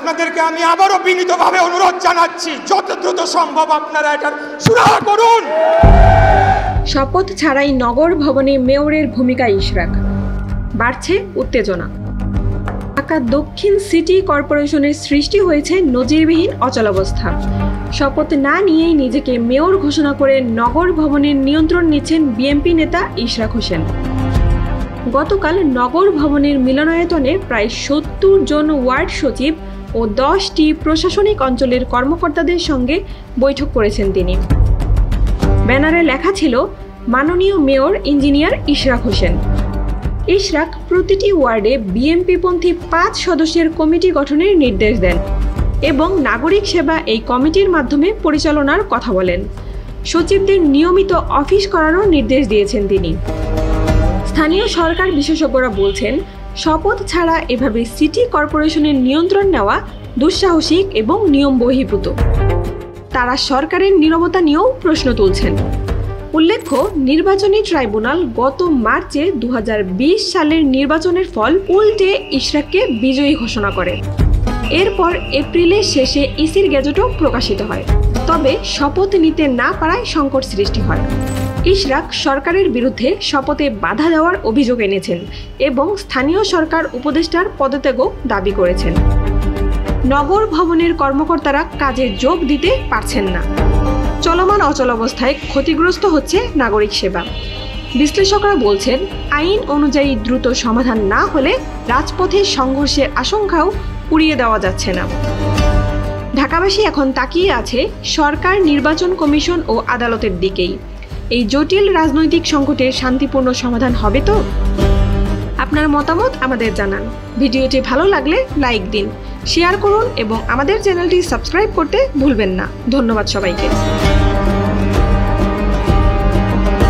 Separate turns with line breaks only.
আপনাদেরকে আমি আবারও বিনীতভাবে অনুরোধ জানাচ্ছি, যত দ্রুত সম্ভব আপনারা এটার সুরাহা করুন।
শপথ ছাড়াই নগর ভবনে মেয়রের ভূমিকা ইশরাক, বাড়ছে উত্তেজনা। ঢাকা দক্ষিণ সিটি কর্পোরেশনের সৃষ্টি হয়েছে নজিরবিহীন অচলাবস্থা। শপথ না নিয়েই নিজেকে মেয়র ঘোষণা করে নগর ভবনের নিয়ন্ত্রণ নিচ্ছেন বিএনপি নেতা ইশরাক হোসেন। গতকাল নগর ভবনের মিলনায়তনে প্রায় ৭০ জন ওয়ার্ড সচিব ও ১০টি প্রশাসনিক অঞ্চলের কর্মকর্তাদের সঙ্গে বৈঠক করেছেন তিনি। ব্যানারে লেখা ছিল, মাননীয় মেয়র ইঞ্জিনিয়ার ইশরাক হোসেন। ইশরাক প্রতিটি ওয়ার্ডে বিএনপিপন্থী ৫ সদস্যের কমিটি গঠনের নির্দেশ দেন এবং নাগরিক সেবা এই কমিটির মাধ্যমে পরিচালনার কথা বলেন। সচিবদের নিয়মিত অফিস করানোর নির্দেশ দিয়েছেন তিনি। স্থানীয় সরকার বিশেষজ্ঞরা বলছেন, শপথ ছাড়া এভাবে সিটি কর্পোরেশনের নিয়ন্ত্রণ নেওয়া দুঃসাহসিক এবং নিয়ম বহির্ভূত। তারা সরকারের নীরবতা নিয়েও প্রশ্ন তুলছেন। উল্লেখ্য, নির্বাচনী ট্রাইব্যুনাল গত মার্চে ২০২০ সালের নির্বাচনের ফল উল্টে ইশরাককে বিজয়ী ঘোষণা করে। এরপর এপ্রিলের শেষে ইসির গেজেটও প্রকাশিত হয়। তবে শপথ নিতে না পারায় সংকট সৃষ্টি হয়। ইশরাক সরকারের বিরুদ্ধে শপথে বাধা দেওয়ার অভিযোগ এনেছেন এবং স্থানীয় সরকার উপদেষ্টার পদত্যাগও দাবি করেছেন। নগর ভবনের কর্মকর্তারা কাজে যোগ দিতে পারছেন না। চলমান অচলাবস্থায় ক্ষতিগ্রস্ত হচ্ছে নাগরিক সেবা। বিশ্লেষকরা বলছেন, আইন অনুযায়ী দ্রুত সমাধান না হলে রাজপথে সংঘর্ষের আশঙ্কাও উড়িয়ে দেওয়া যাচ্ছে না। ঢাকাবাসী এখন তাকিয়ে আছে সরকার, নির্বাচন কমিশন ও আদালতের দিকেই। এই জটিল রাজনৈতিক সংকটের শান্তিপূর্ণ সমাধান হবে তো? আপনার মতামত আমাদের জানান। ভিডিওটি ভালো লাগলে লাইক দিন, শেয়ার করুন এবং আমাদের চ্যানেলটি সাবস্ক্রাইব করতে ভুলবেন না। ধন্যবাদ সবাইকে।